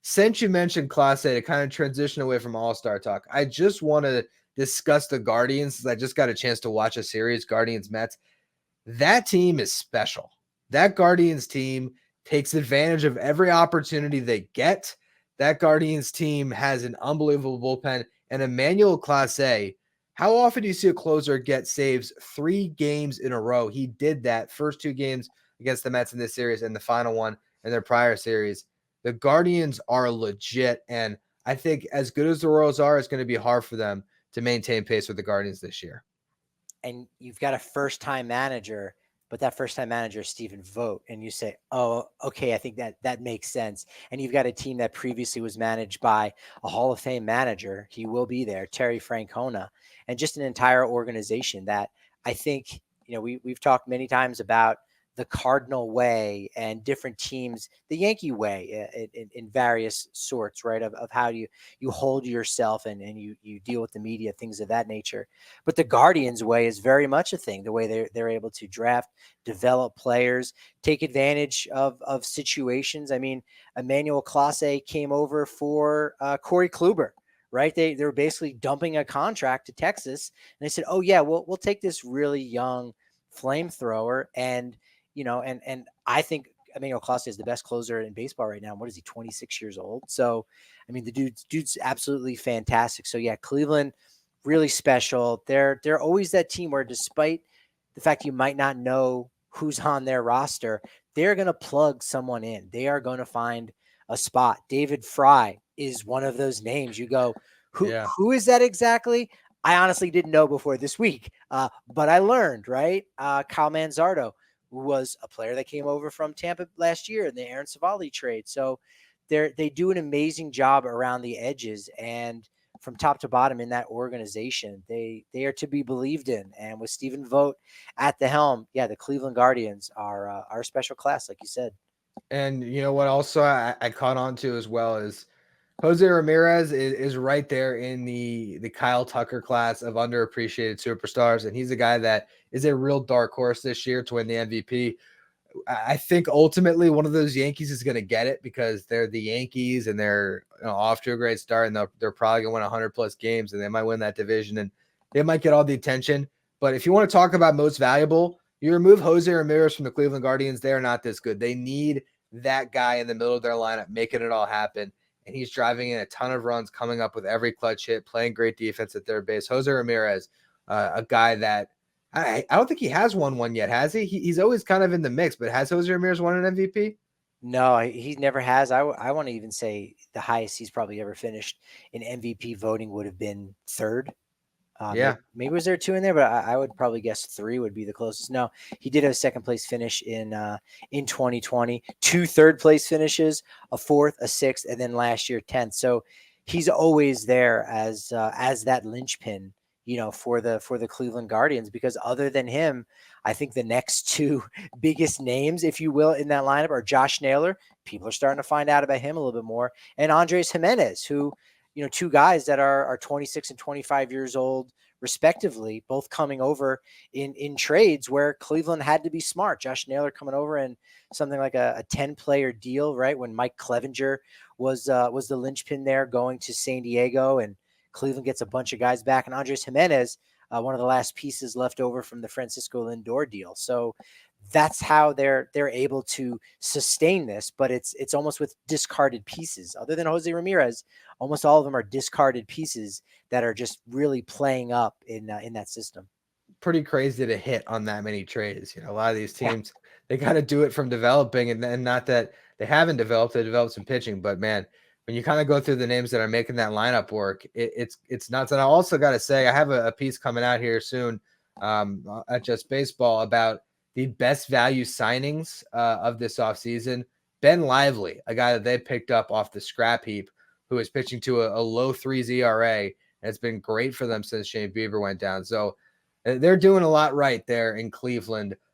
since you mentioned Class A, to kind of transition away from All-Star talk, I just want to discuss the Guardians, since I just got a chance to watch a series, Guardians Mets. That team is special. That Guardians team takes advantage of every opportunity they get. That Guardians team has an unbelievable bullpen. And Emmanuel Clase, how often do you see a closer get saves 3 games in a row? He did that first 2 games against the Mets in this series and the final one in their prior series. The Guardians are legit, and I think as good as the Royals are, it's going to be hard for them to maintain pace with the Guardians this year. And you've got a first-time manager, but that first-time manager is Stephen Vogt, and you say, "Oh, okay, I think that makes sense." And you've got a team that previously was managed by a Hall of Fame manager. He will be there, Terry Francona, and just an entire organization that I think, we've talked many times about the Cardinal way and different teams, the Yankee way in various sorts, right? Of how you hold yourself and you deal with the media, things of that nature. But the Guardians way is very much a thing, the way they're able to draft, develop players, take advantage of situations. I mean, Emmanuel Clase came over for Corey Kluber, right? They were basically dumping a contract to Texas, and they said, "Oh yeah, we'll take this really young flamethrower." And and I think Emmanuel Clase is the best closer in baseball right now. What is he, 26 years old? So, I mean, the dude's absolutely fantastic. So yeah, Cleveland, really special. They're always that team where, despite the fact you might not know who's on their roster, they're going to plug someone in. They are going to find a spot. David Fry is one of those names. You go, who is that exactly? I honestly didn't know before this week, but I learned, right? Kyle Manzardo was a player that came over from Tampa last year in the Aaron Savali trade. So they do an amazing job around the edges, and from top to bottom in that organization, they are to be believed in. And with Stephen Vogt at the helm, yeah, the Cleveland Guardians are a special class, like you said. And you know what? Also, I caught on to as well is Jose Ramirez is right there in the Kyle Tucker class of underappreciated superstars, and he's a guy that is a real dark horse this year to win the MVP. I think ultimately one of those Yankees is going to get it because they're the Yankees and they're off to a great start, and they're probably going to win 100 plus games, and they might win that division and they might get all the attention. But if you want to talk about most valuable, you remove Jose Ramirez from the Cleveland Guardians, they're not this good. They need that guy in the middle of their lineup making it all happen. And he's driving in a ton of runs, coming up with every clutch hit, playing great defense at third base. Jose Ramirez, a guy that I don't think he has won one yet, has he? He's always kind of in the mix, but has Jose Ramirez won an MVP? No, he never has. I want to even say the highest he's probably ever finished in MVP voting would have been third. Yeah. Maybe was there 2 in there, but I would probably guess 3 would be the closest. No, he did have a second place finish in 2020, 2 third place finishes, a 4th, a 6th, and then last year 10th. So he's always there as that linchpin, for the Cleveland Guardians, because other than him, I think the next 2 biggest names, if you will, in that lineup are Josh Naylor. People are starting to find out about him a little bit more, and Andres Jimenez, who, 2 guys that are 26 and 25 years old, respectively, both coming over in trades where Cleveland had to be smart. Josh Naylor coming over in something like a 10-player deal, right? When Mike Clevenger was the linchpin there, going to San Diego, and Cleveland gets a bunch of guys back. And Andres Jimenez, one of the last pieces left over from the Francisco Lindor deal. So that's how they're able to sustain this, but it's almost with discarded pieces. Other than Jose Ramirez, almost all of them are discarded pieces that are just really playing up in that system. Pretty crazy to hit on that many trades. A lot of these teams, they got to do it from developing, and not that they haven't developed, they developed some pitching, but man, when you kind of go through the names that are making that lineup work, it's nuts. And I also got to say, I have a piece coming out here soon at Just Baseball about the best value signings of this offseason. Ben Lively, a guy that they picked up off the scrap heap, who is pitching to a low 3s ERA, and it's been great for them since Shane Bieber went down. So they're doing a lot right there in Cleveland.